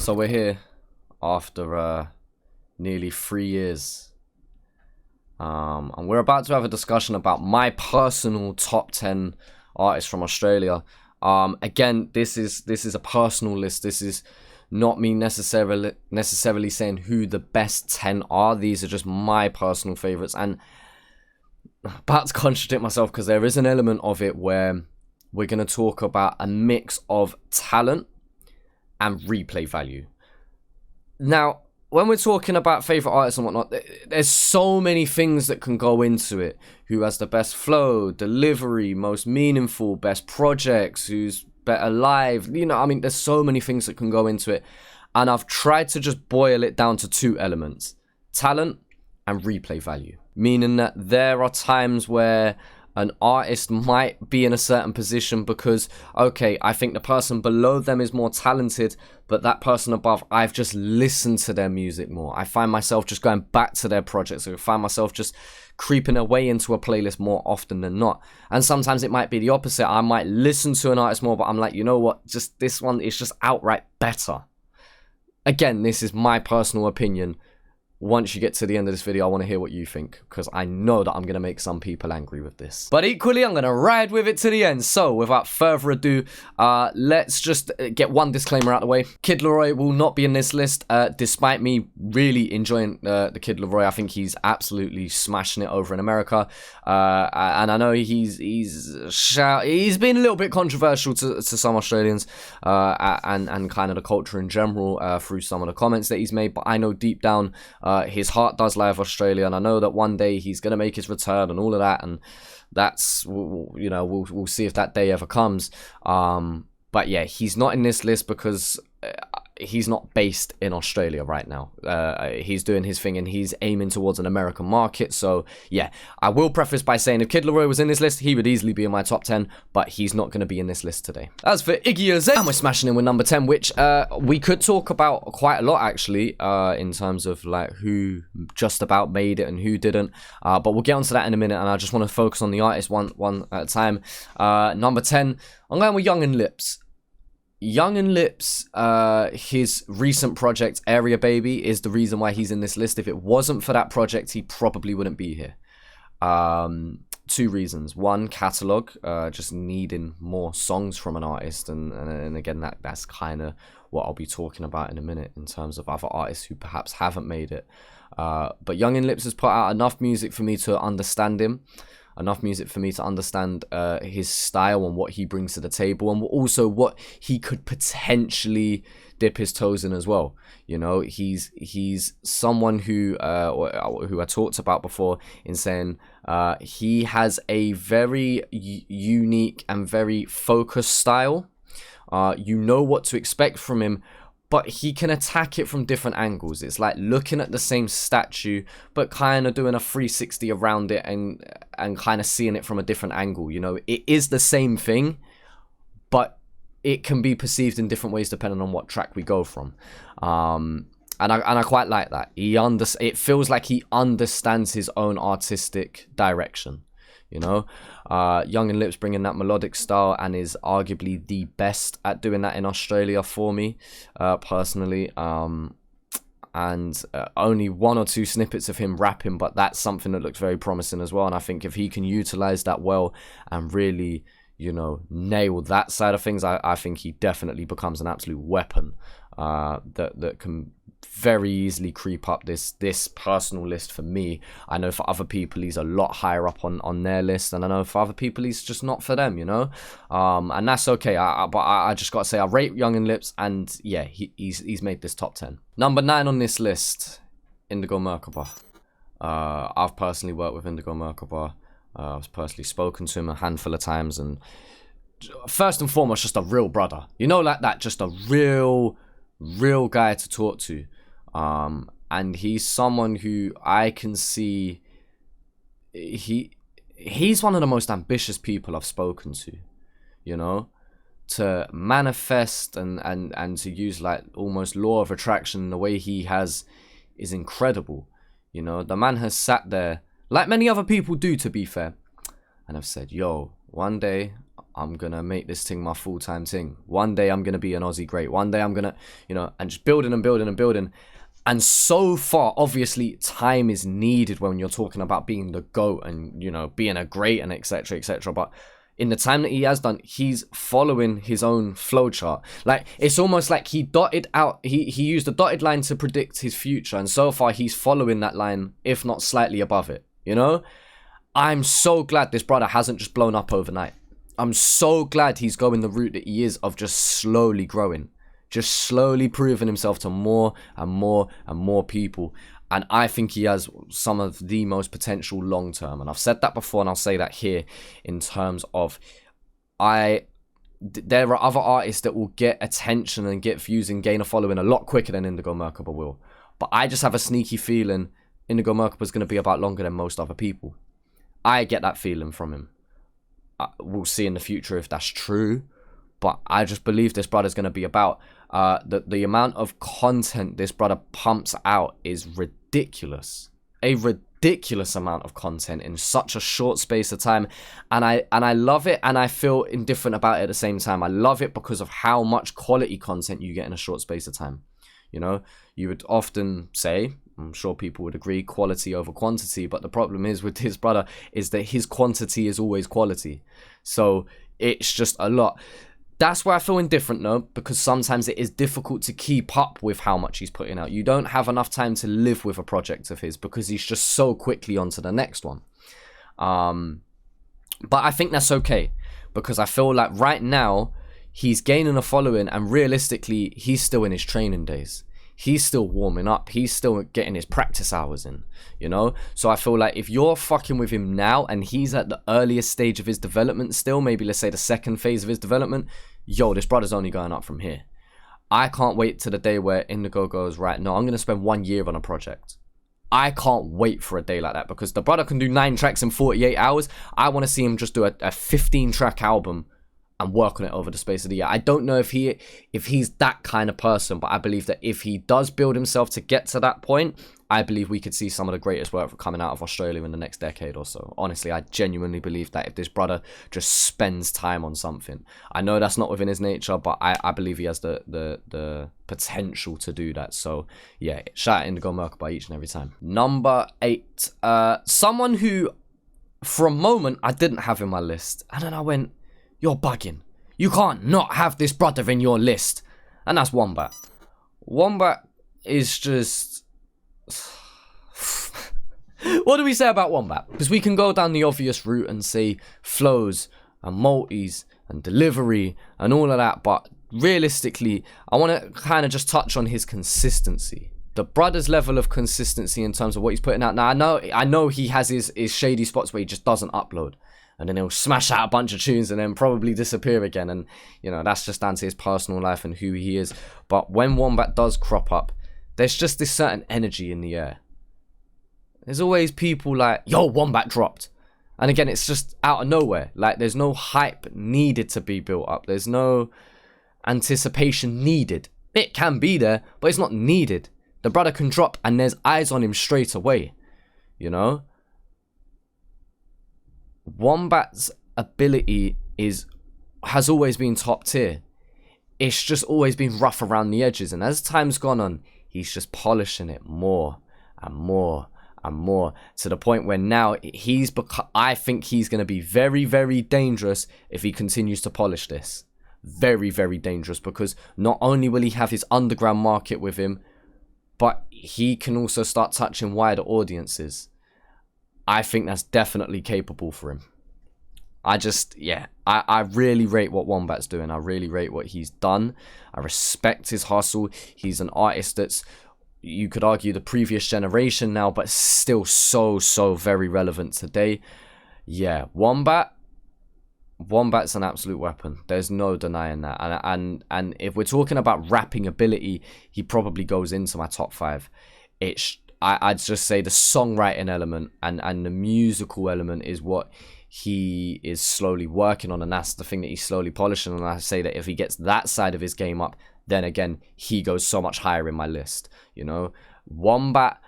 So we're here after nearly 3 years. And we're about to have a discussion about my personal top 10 artists from Australia. Again, this is a personal list. This is not me necessarily saying who the best 10 are. These are just my personal favorites. And I'm about to contradict myself because there is an element of it where we're going to talk about a mix of talent and replay value. Now, when we're talking about favorite artists and whatnot, there's so many things that can go into it. Who has the best flow, delivery, most meaningful, best projects, who's better live. You know, I mean, there's so many things that can go into it. And I've tried to just boil it down to two elements: talent and replay value. Meaning that there are times where an artist might be in a certain position because, okay, I think the person below them is more talented, but that person above, I've just listened to their music more. I find myself just going back to their projects. I find myself just creeping away into a playlist more often than not. And sometimes it might be the opposite. I might listen to an artist more, but I'm like, you know what? Just this one is just outright better. Again, this is my personal opinion. Once you get to the end of this video, I want to hear what you think, because I know that I'm going to make some people angry with this. But equally, I'm going to ride with it to the end. So, without further ado, let's just get one disclaimer out of the way. Kid Laroi will not be in this list, despite me really enjoying the Kid Laroi. I think he's absolutely smashing it over in America. And I know he's been a little bit controversial to some Australians and kind of the culture in general through some of the comments that he's made. But I know deep down, his heart does lie with Australia, and I know that one day he's going to make his return and all of that, and that's, you know, we'll see if that day ever comes. But yeah, he's not in this list because he's not based in Australia right now. He's doing his thing and he's aiming towards an American market. So yeah, I will preface by saying if Kid Laroi was in this list, he would easily be in my top 10, but he's not going to be in this list today. As for IAmChazza, and we're smashing in with number 10, which we could talk about quite a lot actually, in terms of like who just about made it and who didn't. But we'll get onto that in a minute, and I just want to focus on the artist one at a time. Number 10, I'm going with Young and Lips. Young and Lips, his recent project, Area Baby, is the reason why he's in this list. If it wasn't for that project, he probably wouldn't be here. Two reasons. One, catalogue, just needing more songs from an artist. And again, that's kind of what I'll be talking about in a minute in terms of other artists who perhaps haven't made it. But Young and Lips has put out enough music for me to understand him. Enough music for me to understand his style and what he brings to the table, and also what he could potentially dip his toes in as well. You know, he's someone who I talked about before in saying he has a very unique and very focused style. You know what to expect from him, but he can attack it from different angles. It's like looking at the same statue, but kind of doing a 360 around it and kind of seeing it from a different angle. You know, it is the same thing, but it can be perceived in different ways depending on what track we go from. And I quite like that. It feels like he understands his own artistic direction. You know, Young and Lips bringing that melodic style and is arguably the best at doing that in Australia for me, personally. And only one or two snippets of him rapping, but that's something that looks very promising as well. And I think if he can utilize that well and really, you know, nail that side of things, I think he definitely becomes an absolute weapon that can very easily creep up this personal list for me. I know for other people he's a lot higher up on their list, and I know for other people he's just not for them, you know, and that's okay. But I just gotta say I rate Young and Lips, and yeah, he's made this top 10. Number 9 on this list, Indigo Merkaba. I've personally worked with Indigo Merkaba. I've personally spoken to him a handful of times, and first and foremost, just a real brother, you know, like that, just a real guy to talk to. And he's someone who I can see he's one of the most ambitious people I've spoken to, you know, to manifest and to use like almost law of attraction the way he has is incredible. You know, the man has sat there like many other people do, to be fair, and I've said, yo, one day I'm gonna make this thing my full-time thing. One day I'm gonna be an Aussie great. One day I'm gonna, and just building and building and building. And so far, obviously, time is needed when you're talking about being the GOAT and, being a great and etc, etc. But in the time that he has done, he's following his own flowchart. Like, it's almost like he dotted out, he used a dotted line to predict his future. And so far, he's following that line, if not slightly above it, I'm so glad this brother hasn't just blown up overnight. I'm so glad he's going the route that he is of just slowly growing. Just slowly proving himself to more and more and more people. And I think he has some of the most potential long term. And I've said that before and I'll say that here in terms of there are other artists that will get attention and get views and gain a following a lot quicker than Indigo Merkaba will. But I just have a sneaky feeling Indigo Merkaba is going to be about longer than most other people. I get that feeling from him. We'll see in the future if that's true. But I just believe this brother's going to be about the amount of content this brother pumps out is ridiculous. A ridiculous amount of content in such a short space of time. And I love it, and I feel indifferent about it at the same time. I love it because of how much quality content you get in a short space of time. You would often say, I'm sure people would agree, quality over quantity. But the problem is with his brother is that his quantity is always quality. So it's just a lot. That's where I feel indifferent though, because sometimes it is difficult to keep up with how much he's putting out. You don't have enough time to live with a project of his because he's just so quickly on to the next one. But I think that's okay, because I feel like right now he's gaining a following, and realistically he's still in his training days. He's still warming up. He's still getting his practice hours in, So I feel like if you're fucking with him now and he's at the earliest stage of his development still, maybe let's say the second phase of his development, this brother's only going up from here. I can't wait to the day where Indigo goes, right, no, I'm going to spend 1 year on a project. I can't wait for a day like that, because the brother can do 9 tracks in 48 hours. I want to see him just do a 15-track album and work on it over the space of the year. I don't know if he's that kind of person, but I believe that if he does build himself to get to that point, I believe we could see some of the greatest work coming out of Australia in the next decade or so. Honestly, I genuinely believe that if this brother just spends time on something. I know that's not within his nature, but I believe he has the potential to do that. So yeah, shout out Indigo Merkaba each and every time. Number 8. Someone who for a moment I didn't have in my list, and then I went, you're bugging. You can't not have this brother in your list. And that's Wombat. Wombat is just... What do we say about Wombat? Because we can go down the obvious route and say flows and multis and delivery and all of that. But realistically, I want to kind of just touch on his consistency. The brother's level of consistency in terms of what he's putting out. Now, I know he has his shady spots where he just doesn't upload. And then he'll smash out a bunch of tunes and then probably disappear again. And, that's just down to his personal life and who he is. But when Wombat does crop up, there's just this certain energy in the air. There's always people like, yo, Wombat dropped. And again, it's just out of nowhere. Like, there's no hype needed to be built up. There's no anticipation needed. It can be there, but it's not needed. The brother can drop and there's eyes on him straight away. Wombat's ability has always been top tier. It's just always been rough around the edges, and as time's gone on, he's just polishing it more and more and more, to the point where now I think he's going to be very, very dangerous if he continues to polish this. Very, very dangerous, because not only will he have his underground market with him, but he can also start touching wider audiences. I think that's definitely capable for him. I really rate what Wombat's doing. I really rate what he's done. I respect his hustle. He's an artist that's, you could argue, the previous generation now, but still so very relevant today. Yeah, Wombat's an absolute weapon. There's no denying that. And if we're talking about rapping ability, he probably goes into my top 5. I'd just say the songwriting element and the musical element is what he is slowly working on, and that's the thing that he's slowly polishing. And I say that if he gets that side of his game up, then again, he goes so much higher in my list. Wombat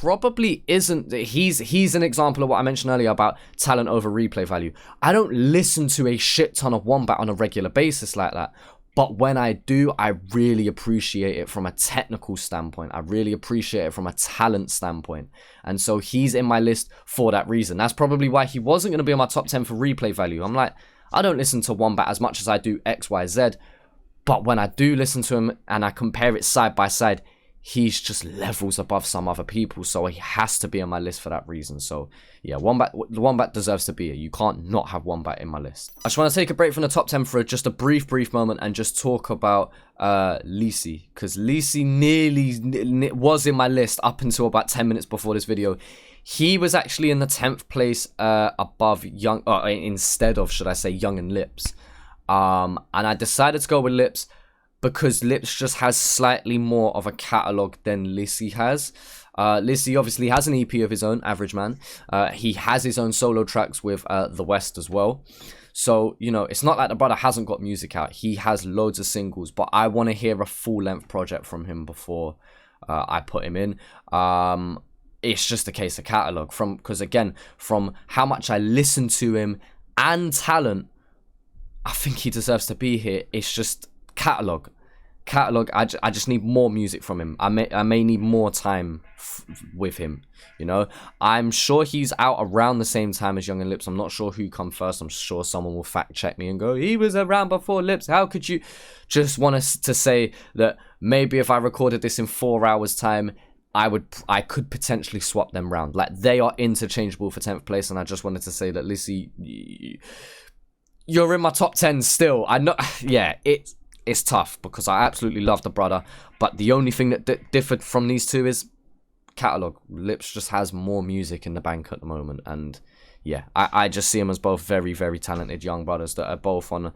probably isn't. He's an example of what I mentioned earlier about talent over replay value. I don't listen to a shit ton of Wombat on a regular basis like that. But when I do, I really appreciate it from a technical standpoint. I really appreciate it from a talent standpoint. And so he's in my list for that reason. That's probably why he wasn't going to be on my top 10 for replay value. I'm like, I don't listen to Wombat as much as I do XYZ. But when I do listen to him and I compare it side by side, he's just levels above some other people, so he has to be on my list for that reason. So yeah, Wombat deserves to be here. You can't not have Wombat in my list. I just want to take a break from the top 10 for just a brief moment and just talk about Lisi, because Lisi nearly was in my list up until about 10 minutes before this video. He was actually in the 10th place above instead of, should I say, Young and Lips. And I decided to go with Lips because Lips just has slightly more of a catalogue than Lisi has. Lisi obviously has an EP of his own, Average Man. He has his own solo tracks with The West as well. So, you know, it's not like the brother hasn't got music out. He has loads of singles, but I want to hear a full-length project from him before I put him in. It's just a case of catalogue. Because, again, from how much I listen to him and talent, I think he deserves to be here. It's just catalogue. I just need more music from him. I may need more time with him, you know. I'm sure he's out around the same time as Young and Lips. I'm not sure who come first. I'm sure someone will fact check me and go, he was around before Lips. How could you? Just want us to say that maybe if I recorded this in 4 hours time, I could potentially swap them round. Like, they are interchangeable for 10th place, and I just wanted to say that Lissy, you're in my top 10 still. I know, yeah, it's tough because I absolutely love the brother, but the only thing that differed from these two is catalogue. Lips just has more music in the bank at the moment, and yeah, I just see them as both very, very talented young brothers that are both on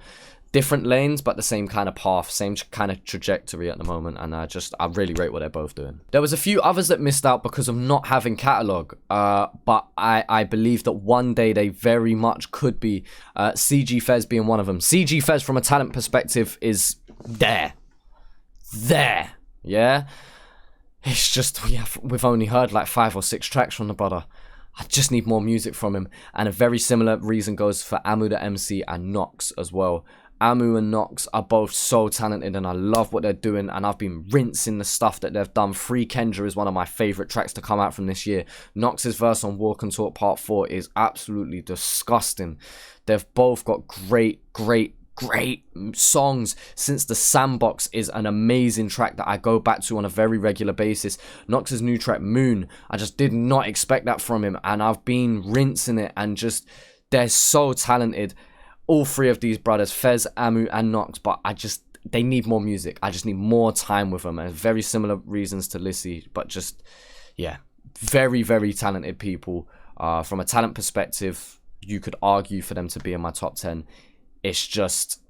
different lanes but the same kind of path, same kind of trajectory at the moment, and I really rate what they're both doing. There was a few others that missed out because of not having catalogue, but I believe that one day they very much could be, CG Fez being one of them. CG Fez from a talent perspective is there, yeah. It's just we've only heard like 5 or 6 tracks from the brother. I just need more music from him, and a very similar reason goes for Amu the MC and Nox as well. Amu and Nox are both so talented, and I love what they're doing, and I've been rinsing the stuff that they've done. Free Kendra is one of my favourite tracks to come out from this year. Nox's verse on Walk and Talk Part 4 is absolutely disgusting. They've both got great songs. Since the Sandbox is an amazing track that I go back to on a very regular basis. Nox's new track Moon, I just did not expect that from him, and I've been rinsing it, and just they're so talented. All three of these brothers, Fez, Amu and Nox, but they need more music. I just need more time with them, and very similar reasons to Lissy, but just, yeah, very, very talented people. From a talent perspective, you could argue for them to be in my top 10. It's just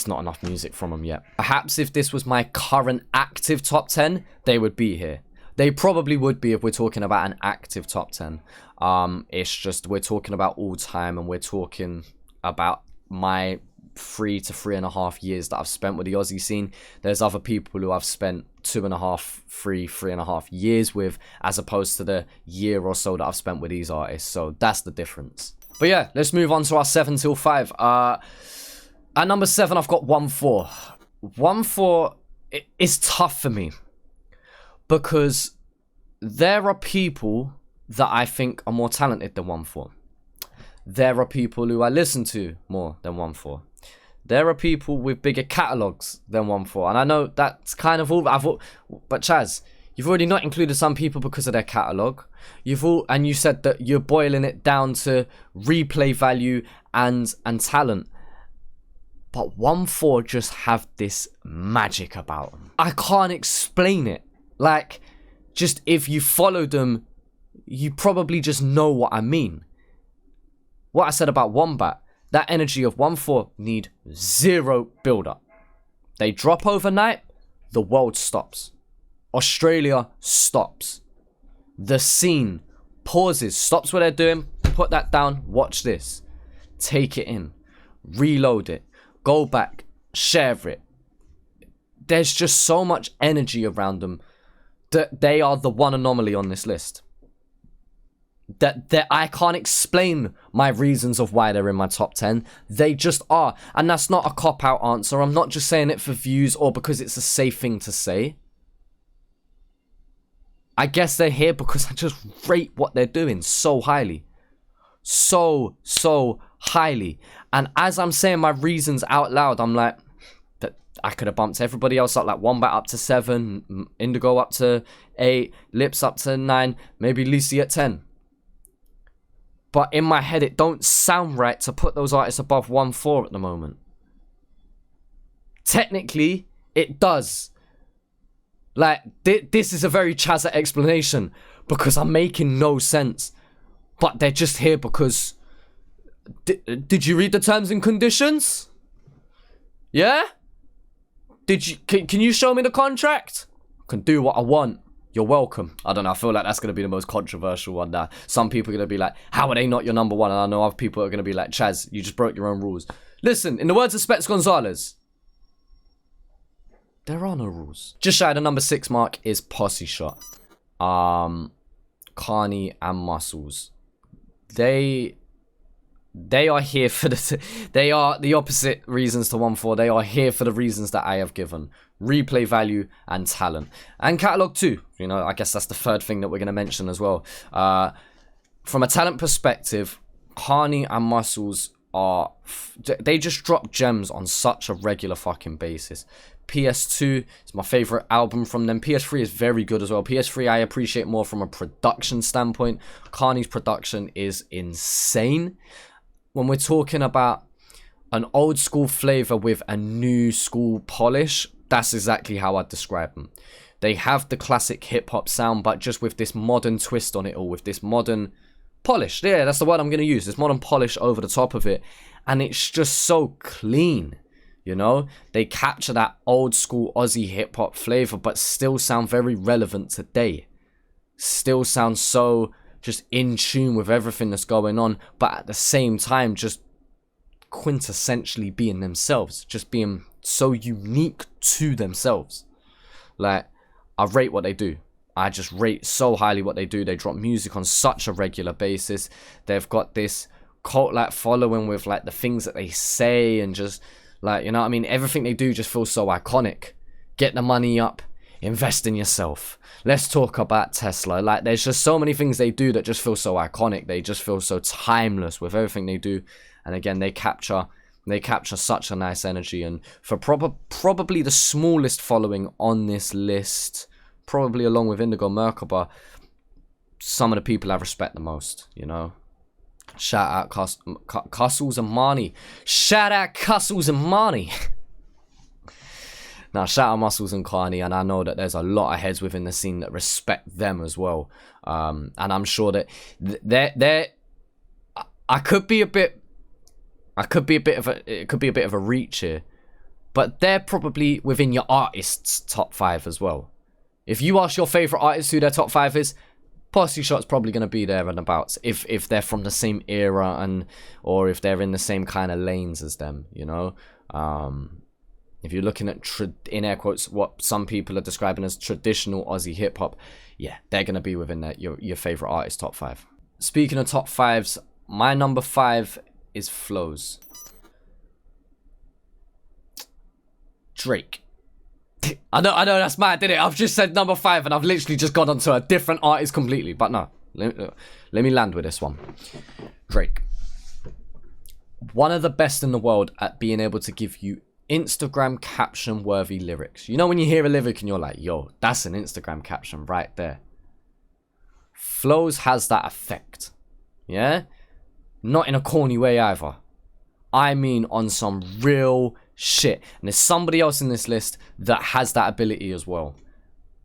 not enough music from them yet. Perhaps if this was my current active top 10, they would be here. They probably would be if we're talking about an active top 10. It's just we're talking about all time, and we're talking about my 3 to 3.5 years that I've spent with the Aussie scene. There's other people who I've spent 2.5, 3.5 years with, as opposed to the year or so that I've spent with these artists. So that's the difference. But yeah, let's move on to our 7 till 5. At number 7, I've got 1-4. 1-4 is tough for me, because there are people that I think are more talented than 1-4. There are people who I listen to more than 1-4. There are people with bigger catalogues than 1-4. And I know that's kind of all but Chaz, you've already not included some people because of their catalogue. And you said that you're boiling it down to replay value and talent. But 1-4 just have this magic about them. I can't explain it. Like, just if you follow them, you probably just know what I mean. What I said about Wombat, that energy of 1-4 need zero build-up. They drop overnight, the world stops. Australia stops. The scene pauses, stops what they're doing, put that down, watch this. Take it in, reload it, go back, share it. There's just so much energy around them They are the one anomaly on this list. That I can't explain my reasons of why they're in my top 10. They just are. And that's not a cop-out answer. I'm not just saying it for views or because it's a safe thing to say. I guess they're here because I just rate what they're doing so highly. So highly. And as I'm saying my reasons out loud, I'm like, that I could have bumped everybody else up, like Wombat up to 7, Indigo up to 8, Lips up to 9, maybe Lucy at 10. But in my head, it don't sound right to put those artists above 1-4 at the moment. Technically, it does. Like, this is a very Chazza explanation because I'm making no sense. But they're just here because... Did you read the terms and conditions? Yeah? Can you show me the contract? I can do what I want. You're welcome. I don't know. I feel like that's going to be the most controversial one now. Some people are going to be like, how are they not your number one? And I know other people are going to be like, Chaz, you just broke your own rules. Listen, in the words of Specs Gonzalez, there are no rules. Just shy of the number 6 mark is Posse Shot. Carney and Muscles. They are here for they are the opposite reasons to 1-4. They are here for the reasons that I have given. Replay value and talent. And catalog too. You know, I guess that's the third thing that we're going to mention as well. From a talent perspective, Carney and Muscles are... They just drop gems on such a regular fucking basis. PS2 is my favorite album from them. PS3 is very good as well. PS3 I appreciate more from a production standpoint. Carney's production is insane. When we're talking about an old school flavor with a new school polish, that's exactly how I'd describe them. They have the classic hip-hop sound, but just with this modern twist on it all, with this modern polish. Yeah, that's the word I'm going to use. This modern polish over the top of it. And it's just so clean, you know? They capture that old school Aussie hip-hop flavor, but still sound very relevant today. Still sound so just in tune with everything that's going on, but at the same time, just quintessentially being themselves. Just being so unique to themselves. Like, I rate what they do. I just rate so highly what they do. They drop music on such a regular basis. They've got this cult-like following with like the things that they say and just like, you know what I mean? Everything they do just feels so iconic. Get the money up. Invest in yourself. Let's talk about Tesla. Like, there's just so many things they do that just feel so iconic. They just feel so timeless with everything they do. And again, they capture such a nice energy. And for probably the smallest following on this list, probably along with Indigo Merkaba, some of the people I respect the most, you know. Shout out Custles and Marnie. Shout out Custles and Marnie. Now, shout out Muscles and Carney, and I know that there's a lot of heads within the scene that respect them as well. And I'm sure that they're it could be a bit of a reach here, but they're probably within your artist's top 5 as well. If you ask your favorite artist who their top 5 is, Posse Shot's probably going to be there and abouts if they're from the same era and or if they're in the same kind of lanes as them, you know. If you're looking at, in air quotes, what some people are describing as traditional Aussie hip-hop, yeah, they're going to be within that your favourite artist top 5. Speaking of top 5s, my number 5 is Flows. Drake. I know that's mad, didn't it? I've just said number 5 and I've literally just gone onto a different artist completely. But no, let me land with this one. Drake. One of the best in the world at being able to give you Instagram caption worthy lyrics. You know when you hear a lyric and you're like, yo, that's an Instagram caption right there. Flows has that effect. Yeah? Not in a corny way either. I mean on some real shit. And there's somebody else in this list that has that ability as well.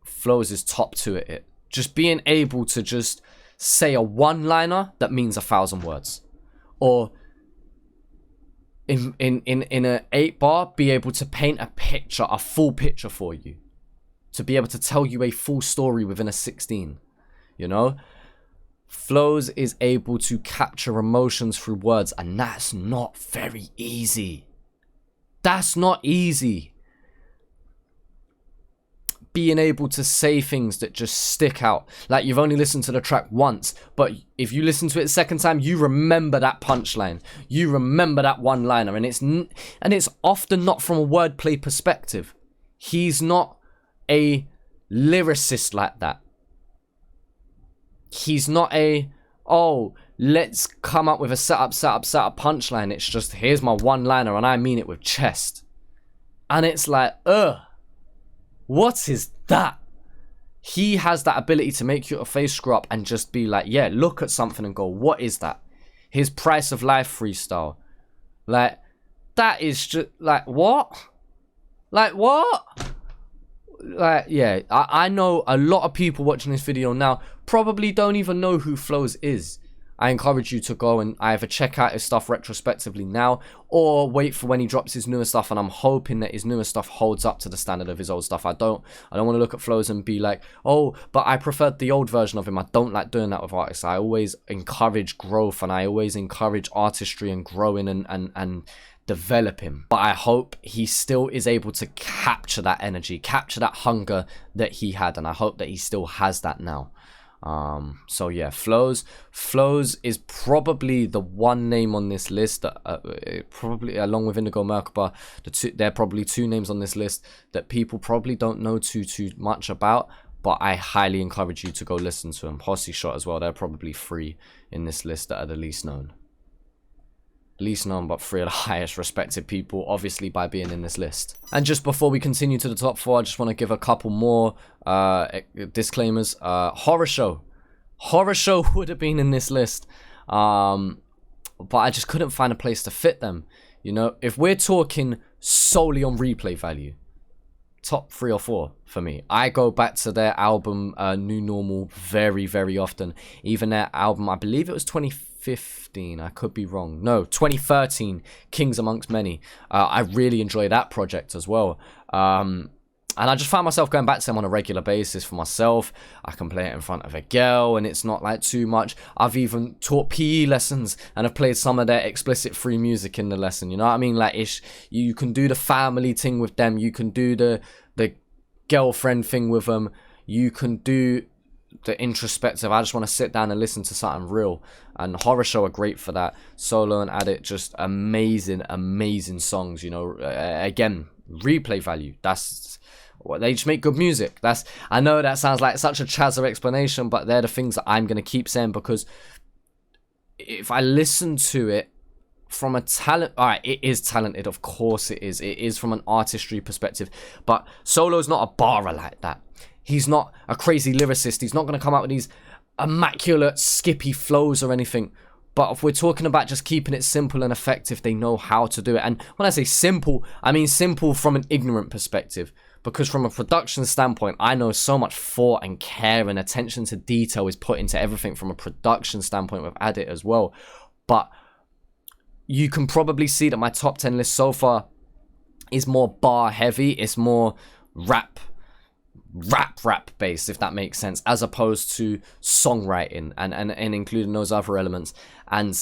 Flows is top 2 at it. Just being able to just say a one-liner that means 1,000 words. Or in a 8-bar, be able to paint a picture, a full picture for you. To be able to tell you a full story within a 16. You know? Flows is able to capture emotions through words, and that's not very easy. That's not easy. being able to say things that just stick out. Like, you've only listened to the track once, but if you listen to it a second time, you remember that punchline. You remember that one-liner, and it's often not from a wordplay perspective. He's not a lyricist like that. He's not a, oh, let's come up with a setup punchline. It's just, here's my one-liner, and I mean it with chest. And it's like, what is that? He has that ability to make your face screw up and just be like, yeah, look at something and go, what is that? His Price of Life freestyle. Like, that is just, like, what? Like, what? Like, yeah, I know a lot of people watching this video now probably don't even know who Flows is. I encourage you to go and either check out his stuff retrospectively now, or wait for when he drops his newer stuff, and I'm hoping that his newer stuff holds up to the standard of his old stuff. I don't want to look at Flows and be like, oh, but I preferred the old version of him. I don't like doing that with artists. I always encourage growth, and I always encourage artistry and growing and developing. But I hope he still is able to capture that energy, capture that hunger that he had, and I hope that he still has that now. So yeah, Flows is probably the one name on this list that probably, along with Indigo Merkaba, they're probably two names on this list that people probably don't know too much about, but I highly encourage you to go listen to them. Posse Shot as well, they're probably three in this list that are the least known, but three of the highest respected people, obviously, by being in this list. And just before we continue to the top four, I just want to give a couple more disclaimers. Horror Show would have been in this list, but I just couldn't find a place to fit them. You know, if we're talking solely on replay value, top 3 or 4 for me. I go back to their album New Normal very, very often. Even their album, I believe it was 2015, I could be wrong, no, 2013, Kings Amongst Many. I really enjoy that project as well, and I just found myself going back to them on a regular basis for myself. I can play it in front of a girl and it's not like too much. I've even taught PE lessons and have played some of their explicit free music in the lesson, you know what I mean? Like, you can do the family thing with them, you can do the girlfriend thing with them, you can do the introspective, I just want to sit down and listen to something real, and Horror Show are great for that. Solo and Addict, just amazing songs, you know. Again, replay value, that's what they just make. Good music. I know that sounds like such a Chazza explanation, but they're the things that I'm going to keep saying, because if I listen to it from a talent, alright, it is talented, of course it is from an artistry perspective, but Solo's not a barra like that. He's not a crazy lyricist. He's not going to come out with these immaculate, skippy flows or anything. But if we're talking about just keeping it simple and effective, they know how to do it. And when I say simple, I mean simple from an ignorant perspective. Because from a production standpoint, I know so much thought and care and attention to detail is put into everything from a production standpoint with Addict as well. But you can probably see that my top 10 list so far is more bar heavy. It's more rap based, if that makes sense, as opposed to songwriting and including those other elements. And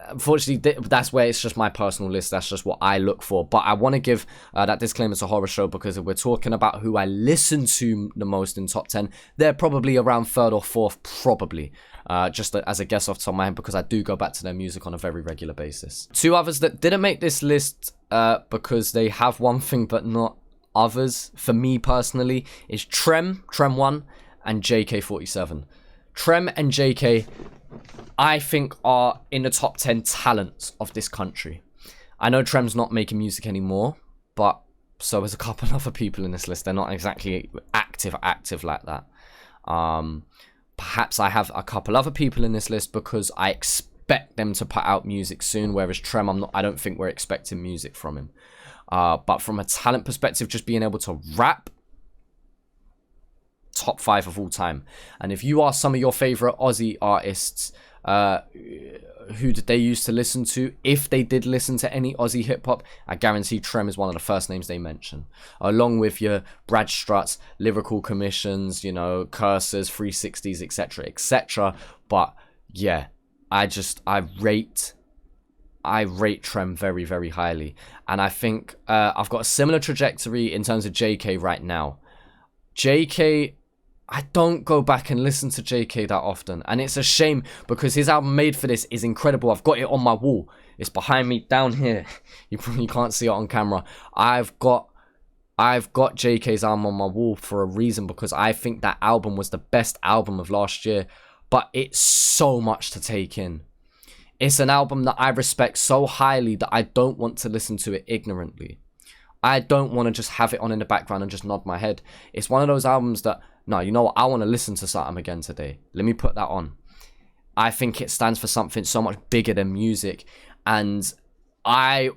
unfortunately, that's where it's just my personal list. That's just what I look for. But I want to give that disclaimer to Horror Show, because if we're talking about who I listen to the most in top 10, they're probably around 3rd or 4th, probably. Just as a guess off the top of my head, because I do go back to their music on a very regular basis. 2 others that didn't make this list because they have one thing but not others, for me personally, is Trem 1 and JK47. Trem and JK, I think, are in the top 10 talents of this country. I know Trem's not making music anymore, but so is a couple other people in this list. They're not exactly active like that. Perhaps I have a couple other people in this list because I expect them to put out music soon, whereas Trem, I don't think we're expecting music from him. But from a talent perspective, just being able to rap, top 5 of all time. And if you are some of your favorite Aussie artists, who did they used to listen to, if they did listen to any Aussie hip-hop, I guarantee Trem is one of the first names they mention, along with your Brad Strutts, Lyrical Commissions, you know, Cursors, 360s, etc. But yeah, I rate Trem very, very highly. And I think I've got a similar trajectory in terms of JK right now. JK, I don't go back and listen to JK that often. And it's a shame because his album Made for This is incredible. I've got it on my wall. It's behind me down here. You probably can't see it on camera. I've got JK's album on my wall for a reason, because I think that album was the best album of last year. But it's so much to take in. It's an album that I respect so highly that I don't want to listen to it ignorantly. I don't want to just have it on in the background and just nod my head. It's one of those albums that, no, you know what, I want to listen to something again today. Let me put that on. I think it stands for something so much bigger than music. And I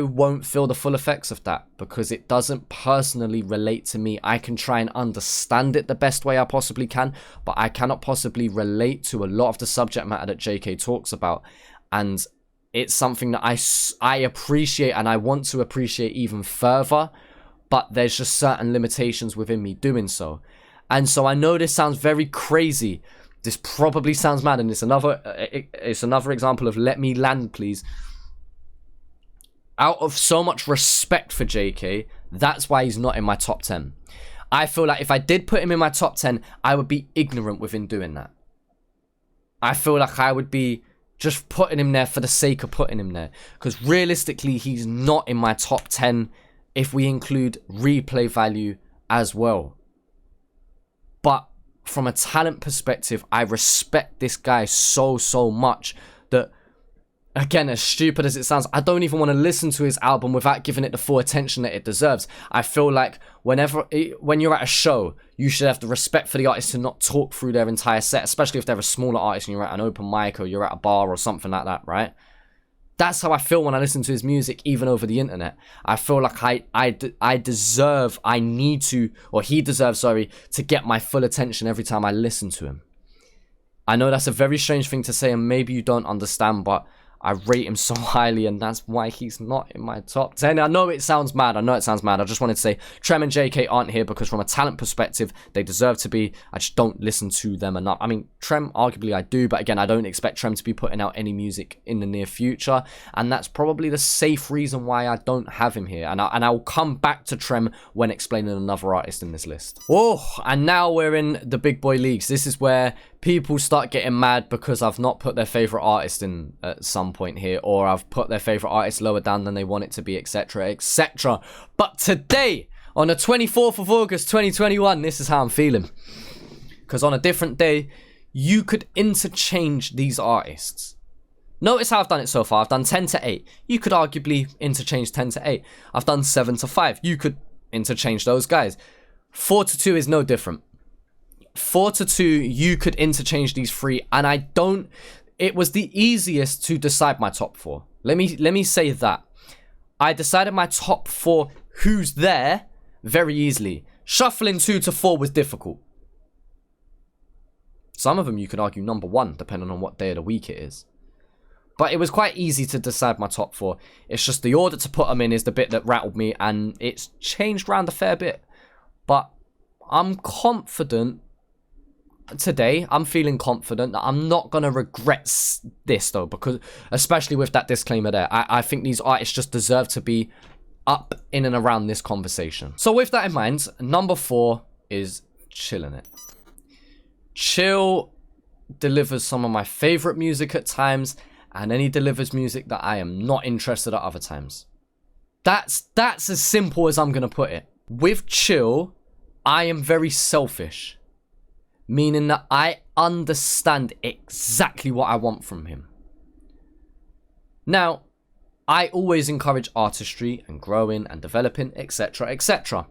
won't feel the full effects of that because it doesn't personally relate to me. I can try and understand it the best way I possibly can, but I cannot possibly relate to a lot of the subject matter that JK talks about. And it's something that I appreciate and I want to appreciate even further, but there's just certain limitations within me doing so. And so I know this sounds very crazy. This probably sounds mad, and it's another example of let me land, please. Out of so much respect for JK, that's why he's not in my top 10. I feel like if I did put him in my top 10, I would be ignorant within doing that. I feel like I would be just putting him there for the sake of putting him there. Because realistically, he's not in my top 10 if we include replay value as well. But from a talent perspective, I respect this guy so much that, again, as stupid as it sounds, I don't even want to listen to his album without giving it the full attention that it deserves. I feel like when you're at a show, you should have the respect for the artist to not talk through their entire set, especially if they're a smaller artist and you're at an open mic or you're at a bar or something like that, right? That's how I feel when I listen to his music, even over the internet. I feel like he deserves, to get my full attention every time I listen to him. I know that's a very strange thing to say and maybe you don't understand, but I rate him so highly, and that's why he's not in my top 10. I know it sounds mad. I just wanted to say Trem and JK aren't here because from a talent perspective, they deserve to be. I just don't listen to them enough. I mean, Trem, arguably I do, but again, I don't expect Trem to be putting out any music in the near future, and that's probably the safe reason why I don't have him here. And I'll come back to Trem when explaining another artist in this list. Oh, and now we're in the big boy leagues. This is where people start getting mad because I've not put their favorite artist in at some point here, or I've put their favorite artist lower down than they want it to be, etc, etc. But today, on the 24th of August 2021, this is how I'm feeling, because on a different day you could interchange these artists. Notice how I've done it so far. I've done 10 to 8. You could arguably interchange 10 to 8. I've done 7 to 5. You could interchange those guys. 4 to 2 is no different. 4 to 2, you could interchange these three, and it was the easiest to decide my top 4. Let me say that. I decided my top 4 who's there very easily. Shuffling 2 to 4 was difficult. Some of them you could argue number 1, depending on what day of the week it is. But it was quite easy to decide my top 4. It's just the order to put them in is the bit that rattled me, and it's changed around a fair bit. But I'm confident. Today, I'm feeling confident that I'm not going to regret this, though, because especially with that disclaimer there, I think these artists just deserve to be up in and around this conversation. So with that in mind, number 4 is Chillin' It. Chill delivers some of my favorite music at times, and then he delivers music that I am not interested at other times. That's as simple as I'm going to put it. With Chill, I am very selfish. Meaning that I understand exactly what I want from him. Now, I always encourage artistry and growing and developing, etc, etc.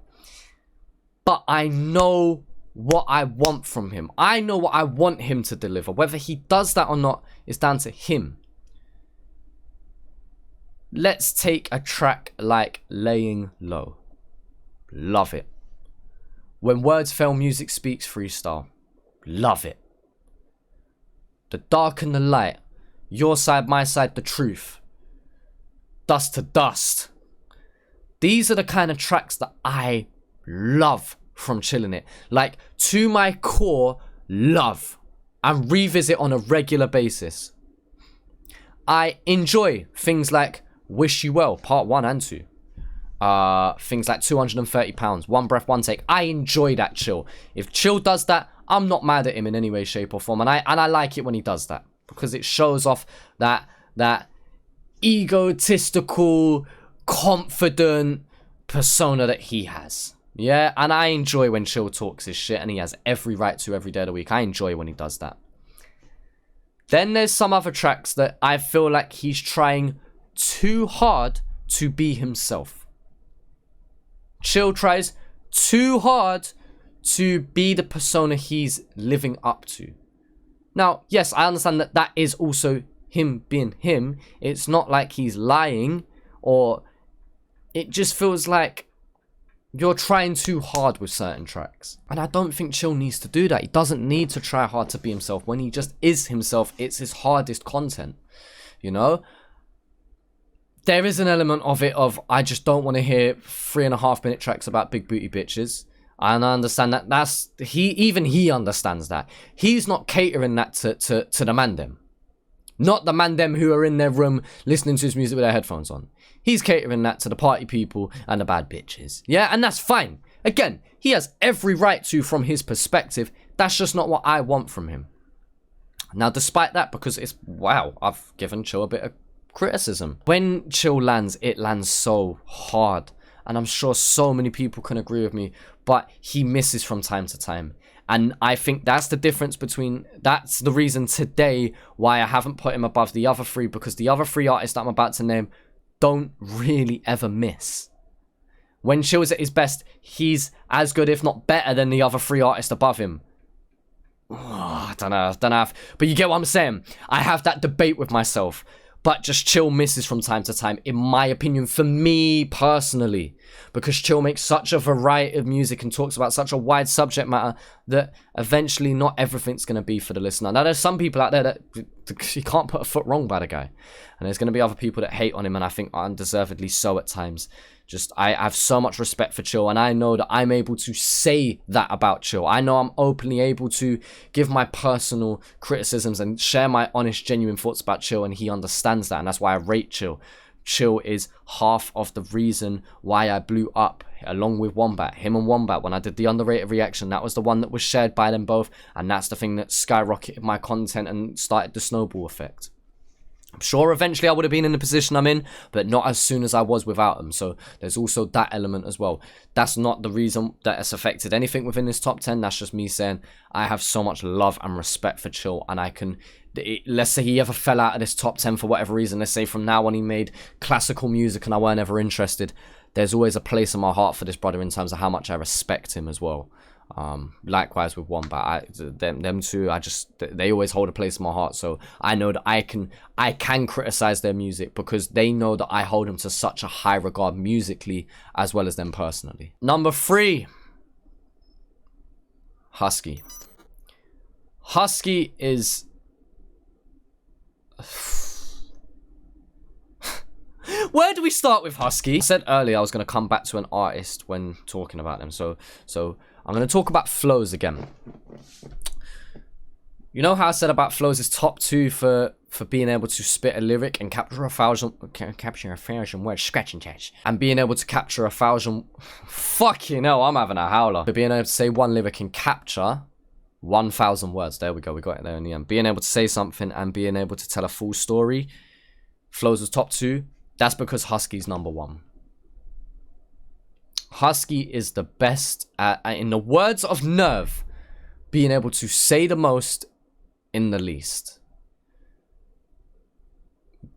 But I know what I want from him. I know what I want him to deliver. Whether he does that or not is down to him. Let's take a track like Laying Low. Love it. When Words Fail, Music Speaks freestyle. Love it. The Dark and the Light. Your Side, My Side, The Truth. Dust to Dust. These are the kind of tracks that I love from Chillin' It. Like, to my core, love. And revisit on a regular basis. I enjoy things like Wish You Well, part 1 and 2. things like 230 pounds, one breath, one take. I enjoy that Chill. If Chill does that, I'm not mad at him in any way, shape, or form, and I like it when he does that because it shows off that egotistical, confident persona that he has. Yeah, and I enjoy when Chill talks his shit, and he has every right to every day of the week. I enjoy when he does that. Then there's some other tracks that I feel like he's trying too hard to be himself. Chill tries too hard to be the persona he's living up to. Now, yes, I understand that that is also him being him. It's not like he's lying, or it just feels like you're trying too hard with certain tracks. And I don't think Chill needs to do that. He doesn't need to try hard to be himself. When he just is himself, it's his hardest content. You know? There is an element of it of, I just don't want to hear 3.5-minute tracks about big booty bitches. And I understand that even he understands that. He's not catering that to the man them. Not the man them who are in their room listening to his music with their headphones on. He's catering that to the party people and the bad bitches. Yeah, and that's fine. Again, he has every right to from his perspective. That's just not what I want from him. Now, despite that, because it's, wow, I've given Chill a bit of criticism. When Chill lands, it lands so hard. And I'm sure so many people can agree with me, but he misses from time to time. And I think that's the difference that's the reason today why I haven't put him above the other three, because the other three artists that I'm about to name don't really ever miss. When Chill's at his best, he's as good, if not better, than the other three artists above him. Oh, I don't know. But you get what I'm saying? I have that debate with myself. But just Chill misses from time to time, in my opinion, for me personally. Because Chill makes such a variety of music and talks about such a wide subject matter that eventually not everything's going to be for the listener. Now, there's some people out there that you can't put a foot wrong by the guy. And there's going to be other people that hate on him, and I think undeservedly so at times. Just, I have so much respect for Chill, and I know that I'm able to say that about Chill. I know I'm openly able to give my personal criticisms and share my honest, genuine thoughts about Chill, and he understands that, and that's why I rate Chill. Chill is half of the reason why I blew up, along with Wombat. Him and Wombat, when I did the underrated reaction, that was the one that was shared by them both, and that's the thing that skyrocketed my content and started the snowball effect. I'm sure eventually I would have been in the position I'm in, but not as soon as I was without them. So there's also that element as well. That's not the reason that it's affected anything within this top 10. That's just me saying I have so much love and respect for Chill, and I can... let's say he ever fell out of this top 10 for whatever reason. Let's say from now on he made classical music and I weren't ever interested. There's always a place in my heart for this brother in terms of how much I respect him as well. Likewise with Wombat, them two, they always hold a place in my heart. So I know that I can criticize their music because they know that I hold them to such a high regard musically as well as them personally. Number 3, Husky. Husky is... Where do we start with Husky? I said earlier I was going to come back to an artist when talking about them. So I'm going to talk about flows again. You know how I said about flows is top 2 for being able to spit a lyric and capture a thousand words, scratching catch, and being able to capture 1,000. Fucking hell, I'm having a howler. For being able to say one lyric and capture 1,000 words. There we go. We got it there in the end. Being able to say something and being able to tell a full story. Flows was top 2. That's because Husky's number 1. Husky is the best at, in the words of Nerve, being able to say the most in the least.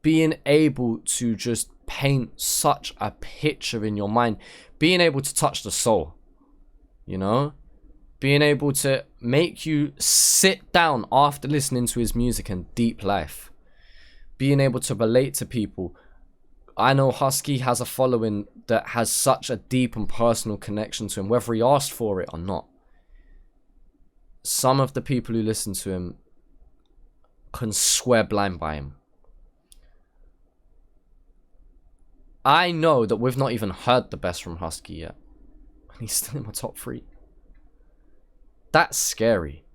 Being able to just paint such a picture in your mind. Being able to touch the soul. You know? Being able to make you sit down after listening to his music and deep life. Being able to relate to people. I know Husky has a following that has such a deep and personal connection to him, whether he asked for it or not. Some of the people who listen to him can swear blind by him. I know that we've not even heard the best from Husky yet. And he's still in my top 3. That's scary.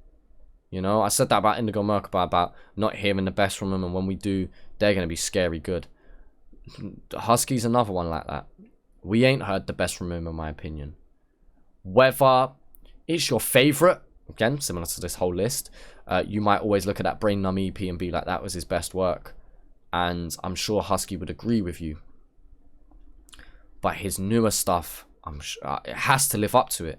You know, I said that about Indigo Merkaba, about not hearing the best from him, and when we do, they're going to be scary good. Husky's another one like that. we ain't heard the best from him, in my opinion. Whether it's your favorite, again, similar to this whole list, you might always look at that Brain Numb EP and be like, that was his best work. And I'm sure Husky would agree with you. But his newer stuff, I'm sure it has to live up to it,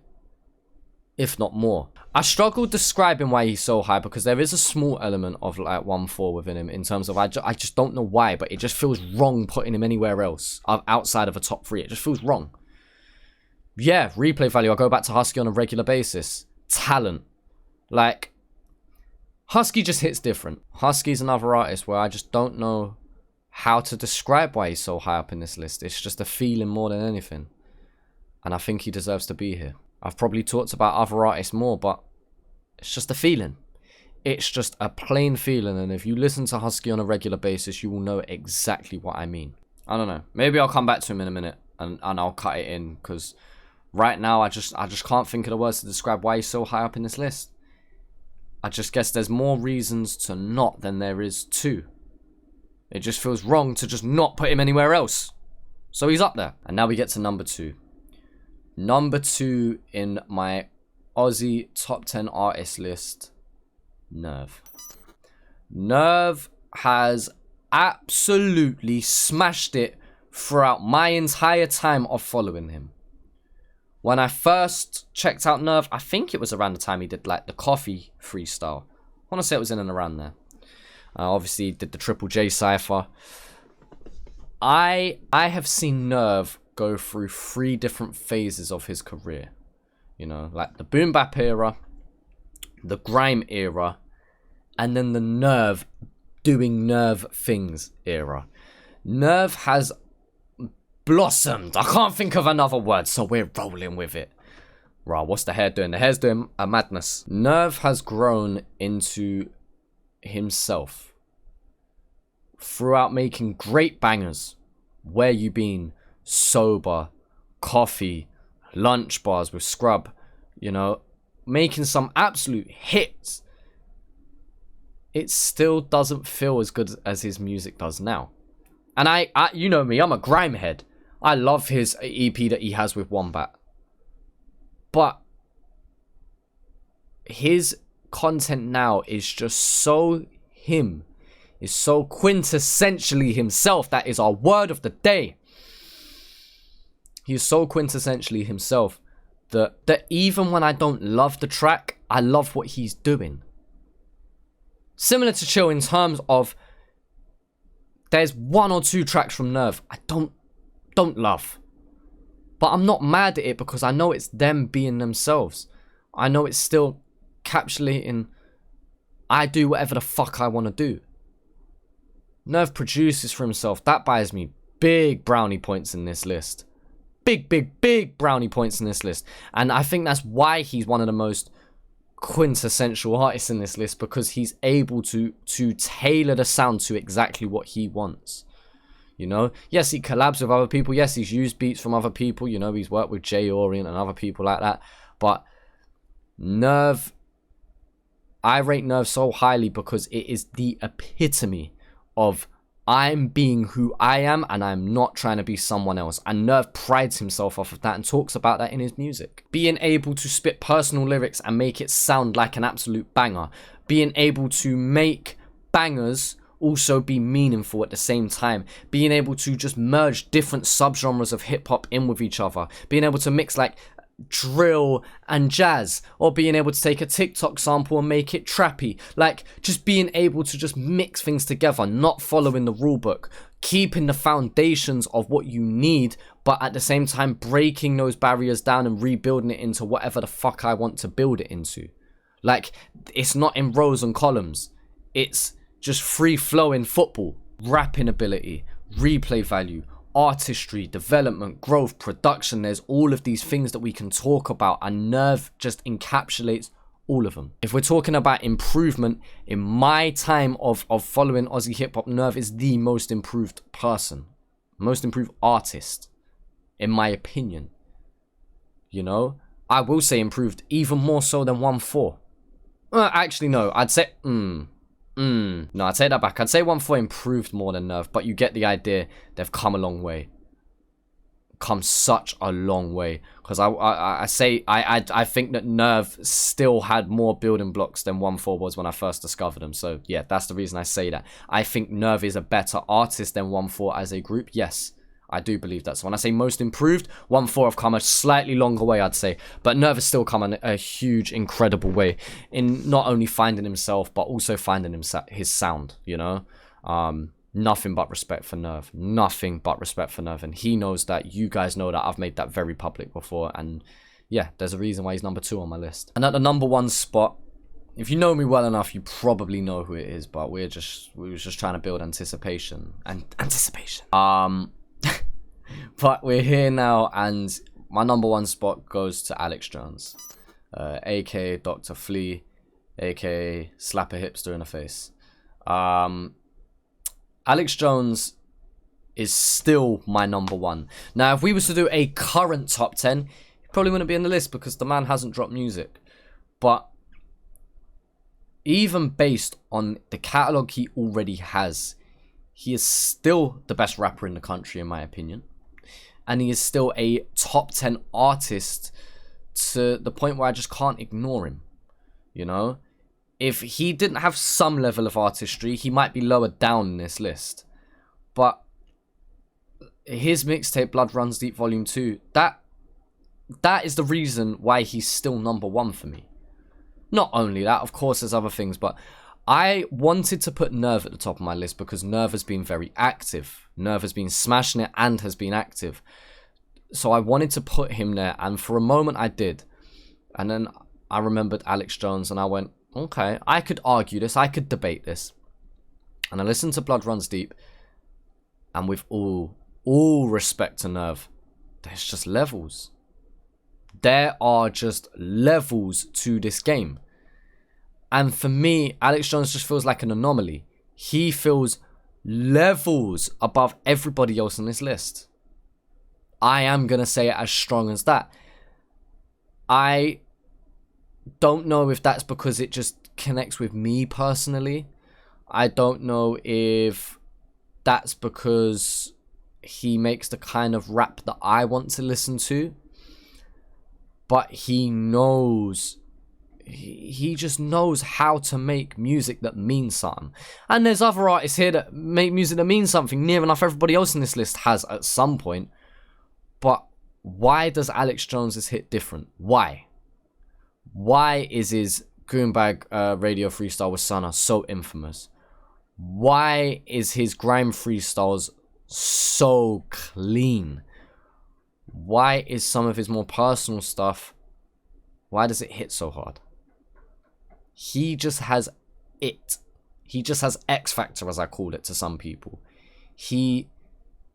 if not more. I struggle describing why he's so high because there is a small element of like 1-4 within him in terms of I just don't know why, but it just feels wrong putting him anywhere else outside of a top 3. It just feels wrong. Yeah, replay value. I go back to Husky on a regular basis. Talent. Like, Husky just hits different. Husky's another artist where I just don't know how to describe why he's so high up in this list. It's just a feeling more than anything. And I think he deserves to be here. I've probably talked about other artists more, but it's just a feeling. It's just a plain feeling. And if you listen to Husky on a regular basis, you will know exactly what I mean. I don't know. Maybe I'll come back to him in a minute and I'll cut it in because right now I just can't think of the words to describe why he's so high up in this list. I just guess there's more reasons to not than there is to. It just feels wrong to just not put him anywhere else. So he's up there. And now we get to number 2. Number 2 in my Aussie top 10 artist list, Nerve. Nerve has absolutely smashed it throughout my entire time of following him. When I first checked out Nerve, I think it was around the time he did like the Coffee freestyle. I want to say it was in and around there. Obviously, he did the Triple J cypher. I have seen Nerve go through 3 different phases of his career. You know, like the boom bap era, the grime era, and then the Nerve doing Nerve things era. Nerve has blossomed. I can't think of another word, so we're rolling with it. Right, what's the hair doing? The hair's doing a madness. Nerve has grown into himself throughout making great bangers. Where You Been, Sober, Coffee, Lunch Bars with Scrub, you know, making some absolute hits. It still doesn't feel as good as his music does now. And I you know me, I'm a grime head. I love his EP that he has with Wombat. But his content now is just so him. Is so quintessentially himself. That is our word of the day. He is so quintessentially himself that even when I don't love the track, I love what he's doing. Similar to Chill in terms of there's 1 or 2 tracks from Nerve I don't love. But I'm not mad at it because I know it's them being themselves. I know it's still encapsulating I do whatever the fuck I want to do. Nerve produces for himself. That buys me big brownie points in this list. Big brownie points in this list. And I think that's why he's one of the most quintessential artists in this list, because he's able to tailor the sound to exactly what he wants. You know, yes, he collabs with other people. Yes, he's used beats from other people. You know, he's worked with Jay Orient and other people like that. But Nerve, I rate Nerve so highly because it is the epitome of I'm being who I am and I'm not trying to be someone else. And Nerve prides himself off of that and talks about that in his music. Being able to spit personal lyrics and make it sound like an absolute banger. Being able to make bangers also be meaningful at the same time. Being able to just merge different subgenres of hip hop in with each other. Being able to mix like drill and jazz, or being able to take a TikTok sample and make it trappy. Like, just being able to just mix things together, not following the rule book, keeping the foundations of what you need, but at the same time breaking those barriers down and rebuilding it into whatever the fuck I want to build it into. Like, it's not in rows and columns, it's just free flowing football. Rapping ability, replay value, artistry, development, growth, production. There's all of these things that we can talk about, and Nerve just encapsulates all of them. If we're talking about improvement, in my time of following Aussie hip hop, Nerve is the most improved person, most improved artist, in my opinion. You know, I will say improved even more so than 1-4. Actually, no, I'd say no, I'd say that back. I'd say 1-4 improved more than Nerve, but you get the idea. They've come a long way. come such a long way. Because I think that Nerve still had more building blocks than 1-4 was when I first discovered him. So yeah, that's the reason I say that. I think Nerve is a better artist than 1-4 as a group. Yes, I do believe that. So when I say most improved, 1-4 have come a slightly longer way, I'd say. But Nerve has still come a huge, incredible way in not only finding himself, but also finding his sound, you know? Nothing but respect for Nerve. Nothing but respect for Nerve. And he knows that. You guys know that. I've made that very public before. And yeah, there's a reason why he's number 2 on my list. And at the number 1 spot, if you know me well enough, you probably know who it is. But we were just trying to build anticipation. But we're here now. And my number 1 spot goes to Alex Jones. A.K.A. Dr. Flea. A.K.A. Slap a Hipster in the Face. Alex Jones is still my number 1. Now, if we was to do a current top 10, he probably wouldn't be in the list because the man hasn't dropped music. But even based on the catalogue he already has, he is still the best rapper in the country, in my opinion. And he is still a top 10 artist to the point where I just can't ignore him, you know? If he didn't have some level of artistry, he might be lower down in this list. But his mixtape, Blood Runs Deep Volume 2, that is the reason why he's still number 1 for me. Not only that, of course, there's other things, but I wanted to put Nerve at the top of my list because Nerve has been very active. Nerve has been smashing it and has been active. So I wanted to put him there, and for a moment I did. And then I remembered Alex Jones, and I went, okay, I could argue this, I could debate this. And I listened to Blood Runs Deep, and with all respect to Nerve, there's just levels. There are just levels to this game. And for me, Alex Jones just feels like an anomaly. He feels levels above everybody else on this list. I am going to say it as strong as that. I don't know if that's because it just connects with me personally. I don't know if that's because he makes the kind of rap that I want to listen to. But he knows, he just knows how to make music that means something. And there's other artists here that make music that means something. Near enough everybody else in this list has at some point. But why does Alex Jones' hit different? Why? Why is his Goonbag radio freestyle with Sana so infamous? Why is his grime freestyles so clean? Why is some of his more personal stuff, why does it hit so hard? He just has it. He just has X Factor, as I call it to some people. He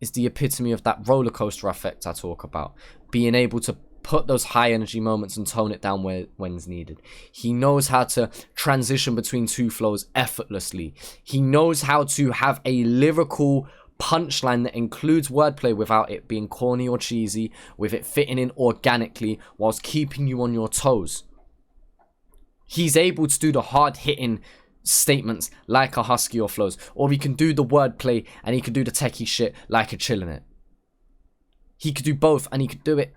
is the epitome of that roller coaster effect I talk about. Being able to put those high energy moments and tone it down when it's needed. He knows how to transition between 2 flows effortlessly. He knows how to have a lyrical punchline that includes wordplay without it being corny or cheesy, with it fitting in organically whilst keeping you on your toes. He's able to do the hard-hitting statements like a Husky or Flows, or he can do the wordplay and he can do the techie shit like a Chillin' It. He could do both, and he could do it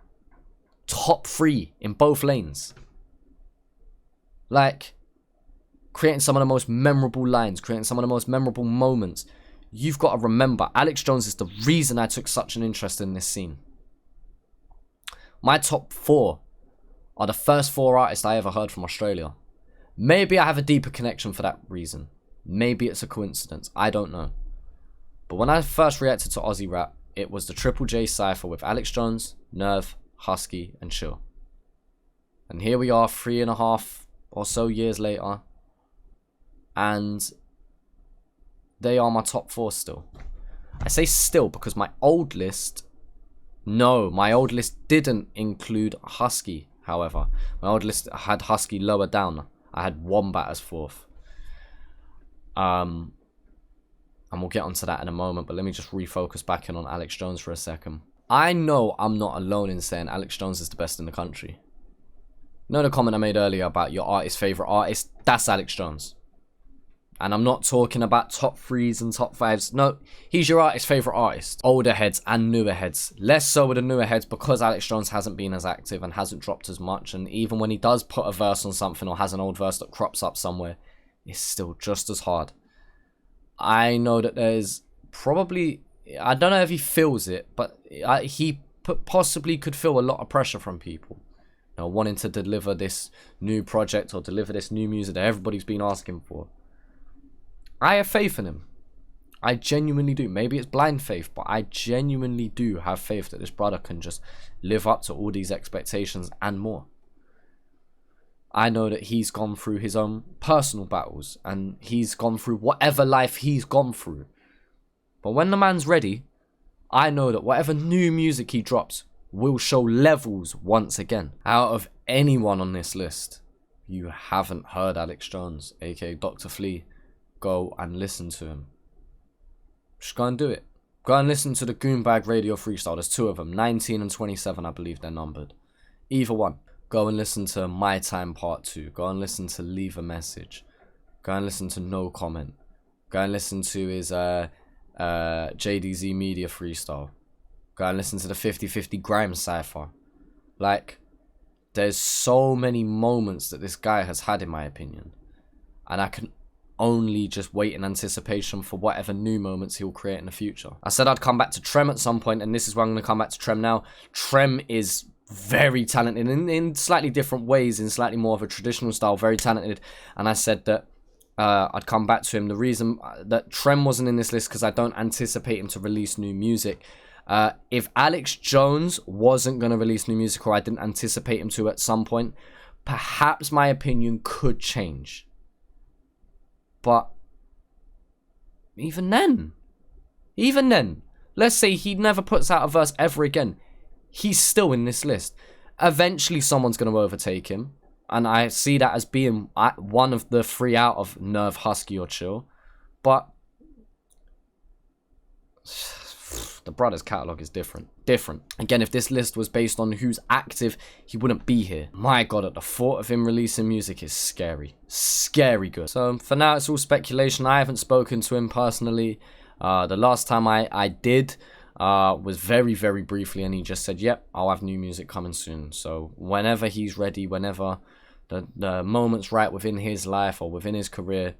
top 3 in both lanes. Like, creating some of the most memorable lines, creating some of the most memorable moments. You've got to remember, Alex Jones is the reason I took such an interest in this scene. My top 4 are the first 4 artists I ever heard from Australia. Maybe I have a deeper connection for that reason. Maybe it's a coincidence. I don't know. But when I first reacted to Aussie rap, it was the Triple J cypher with Alex Jones, Nerve, Husky, and Chill. And here we are 3.5 or so years later. And they are my top 4 still. I say still because my old list didn't include Husky, however. My old list had Husky lower down. I had Wombat as 4th. And we'll get onto that in a moment, but let me just refocus back in on Alex Jones for a second. I know I'm not alone in saying Alex Jones is the best in the country. You know the comment I made earlier about your artist's favourite artist? That's Alex Jones. And I'm not talking about top 3s and top 5s. No, he's your artist's favourite artist. Older heads and newer heads. Less so with the newer heads because Alex Jones hasn't been as active and hasn't dropped as much. And even when he does put a verse on something or has an old verse that crops up somewhere, it's still just as hard. I know that there's probably... I don't know if he feels it, but he possibly could feel a lot of pressure from people. You know, wanting to deliver this new project or deliver this new music that everybody's been asking for. I have faith in him. I genuinely do. Maybe it's blind faith, but I genuinely do have faith that this brother can just live up to all these expectations and more. I know that he's gone through his own personal battles and he's gone through whatever life he's gone through. But when the man's ready, I know that whatever new music he drops will show levels once again. Out of anyone on this list, you haven't heard Alex Jones, aka Dr. Flea, go and listen to him. Just go and do it. Go and listen to the Goombag Radio Freestyle. There's 2 of them, 19 and 27, I believe they're numbered. Either one. Go and listen to My Time Part 2. Go and listen to Leave a Message. Go and listen to No Comment. Go and listen to his JDZ Media Freestyle. Go and listen to the 50/50 Grime Cypher. Like, there's so many moments that this guy has had, in my opinion. And I can only just wait in anticipation for whatever new moments he'll create in the future. I said I'd come back to Trem at some point, and this is where I'm going to come back to Trem now. Trem is very talented in slightly different ways, in slightly more of a traditional style, very talented. And I said that I'd come back to him. The reason that Trem wasn't in this list because I don't anticipate him to release new music. If Alex Jones wasn't going to release new music, or I didn't anticipate him to at some point, perhaps my opinion could change. But even then, let's say he never puts out a verse ever again, he's still in this list. Eventually someone's going to overtake him, and I see that as being one of the 3 out of Nerve, Husky, or Chill. But the brother's catalogue is different. Again, if this list was based on who's active, he wouldn't be here. My God, at the thought of him releasing music is scary. Scary good. So for now, it's all speculation. I haven't spoken to him personally. The last time I did was very, very briefly, and he just said, yep, I'll have new music coming soon. So whenever he's ready, whenever the moment's right within his life or within his career,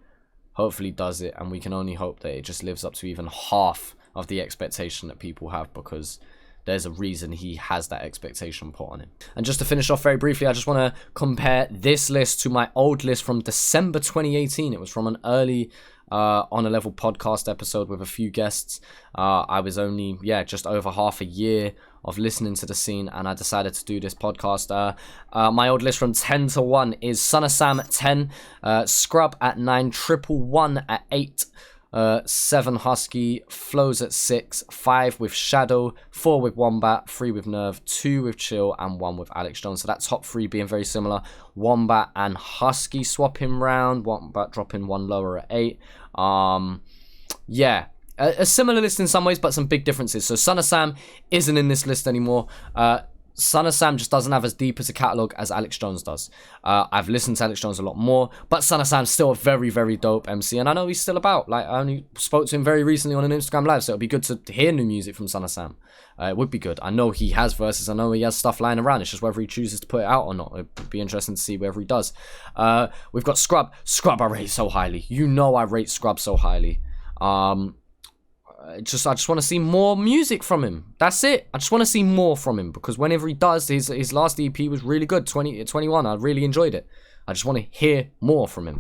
hopefully does it, and we can only hope that it just lives up to even half of the expectation that people have, because there's a reason he has that expectation put on him. And just to finish off very briefly, I just want to compare this list to my old list from December 2018. It was from an early On a Level podcast episode with a few guests. I was only, just over half a year of listening to the scene, and I decided to do this podcast. My old list from 10 to 1 is Son of Sam at 10, Scrub at 9, Triple One at 8, 7 Husky, Flows at 6, 5 with Shadow, 4 with Wombat, 3 with Nerve, 2 with Chill, and 1 with Alex Jones. So that top 3 being very similar. Wombat and Husky swapping round, Wombat dropping 1 lower at 8. A similar list in some ways, but some big differences. So Son of Sam isn't in this list anymore. Son of Sam just doesn't have as deep as a catalogue as Alex Jones does. I've listened to Alex Jones a lot more, but Son of Sam's still a very, very dope MC, and I know he's still about. Like, I only spoke to him very recently on an Instagram live, so it'd be good to hear new music from Son of Sam. It would be good. I know he has verses, I know he has stuff lying around, it's just whether he chooses to put it out or not. It'd be interesting to see whether he does. We've got Scrub. Scrub I rate so highly. You know I rate Scrub so highly. I just want to see more music from him. That's it. I just want to see more from him, because whenever he does, his last EP was really good. 21. I really enjoyed it. I just want to hear more from him.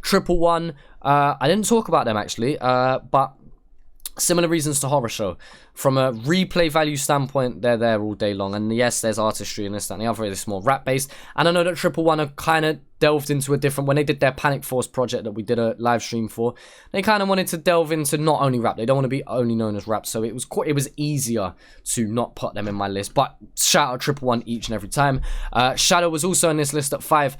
Triple One. I didn't talk about them actually, but similar reasons to Horror Show. From a replay value standpoint, they're there all day long. And yes, there's artistry in this, that, and the other. It's more rap-based. And I know that Triple One have kind of delved into a different... When they did their Panic Force project that we did a live stream for, they kind of wanted to delve into not only rap. They don't want to be only known as rap. So it was easier to not put them in my list. But shout out Triple One each and every time. Shadow was also in this list at 5.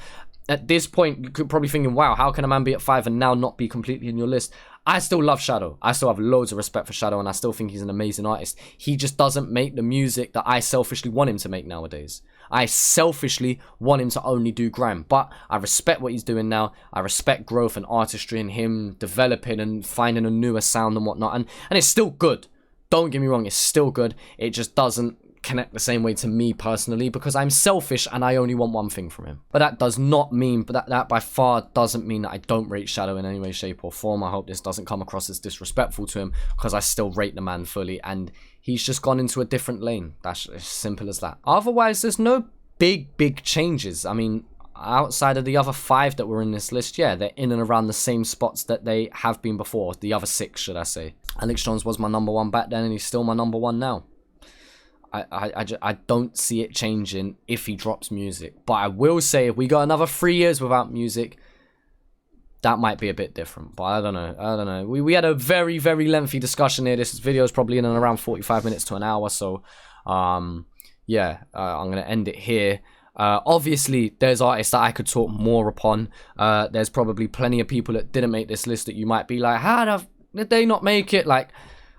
at this point, you could probably thinking, wow, how can a man be at 5 and now not be completely in your list? I still love Shadow. I still have loads of respect for Shadow, and I still think he's an amazing artist. He just doesn't make the music that I selfishly want him to make nowadays. I selfishly want him to only do grime, but I respect what he's doing now. I respect growth and artistry and him developing and finding a newer sound and whatnot, and it's still good. Don't get me wrong, it's still good. It just doesn't connect the same way to me personally because I'm selfish and I only want one thing from him. But that does not mean, but that by far doesn't mean that I don't rate Shadow in any way, shape or form. I hope this doesn't come across as disrespectful to him because I still rate the man fully, and he's just gone into a different lane. That's as simple as that. Otherwise, there's no big changes. I mean, outside of the other 5 that were in this list, yeah, they're in and around the same spots that they have been before. The other 6, should I say. Alex Jones was my number 1 back then, and he's still my number 1 now. I don't see it changing if he drops music. But I will say, if we got another 3 years without music, that might be a bit different. But I don't know. We had a very lengthy discussion here. This video is probably in and around 45 minutes to an hour. So, yeah, I'm going to end it here. Obviously, there's artists that I could talk more upon. There's probably plenty of people that didn't make this list that you might be like, how did they not make it? Like,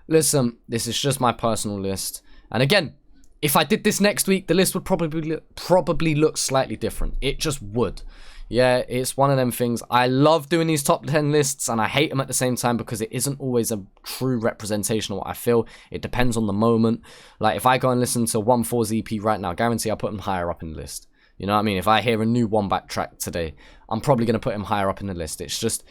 listen, this is just my personal list. And again, if I did this next week, the list would probably look slightly different. It just would. Yeah, it's one of them things. I love doing these top 10 lists, and I hate them at the same time because it isn't always a true representation of what I feel. It depends on the moment. Like, if I go and listen to 1/4's EP right now, guarantee I'll put him higher up in the list. You know what I mean? If I hear a new Wombat track today, I'm probably going to put him higher up in the list. It's just...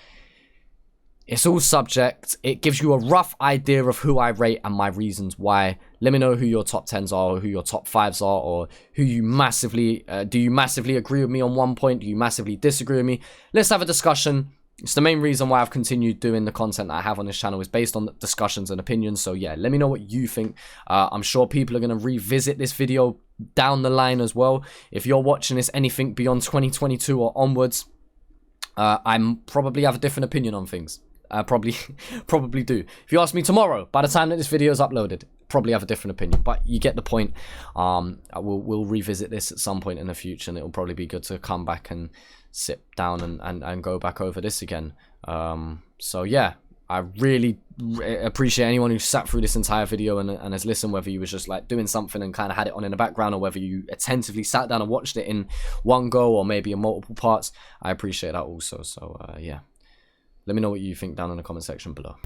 it's all subject. It gives you a rough idea of who I rate and my reasons why. Let me know who your top 10s are, or who your top 5s are, or who you massively... do you massively agree with me on one point? Do you massively disagree with me? Let's have a discussion. It's the main reason why I've continued doing the content that I have on this channel, is based on discussions and opinions. So yeah, let me know what you think. I'm sure people are going to revisit this video down the line as well. If you're watching this anything beyond 2022 or onwards, I'm probably have a different opinion on things. I probably do. If you ask me tomorrow, by the time that this video is uploaded, probably have a different opinion. But you get the point. We'll revisit this at some point in the future, and it'll probably be good to come back and sit down and go back over this again. So yeah, I really appreciate anyone who sat through this entire video and has listened, whether you was just like doing something and kind of had it on in the background, or whether you attentively sat down and watched it in one go, or maybe in multiple parts. I appreciate that also. So yeah. Let me know what you think down in the comment section below.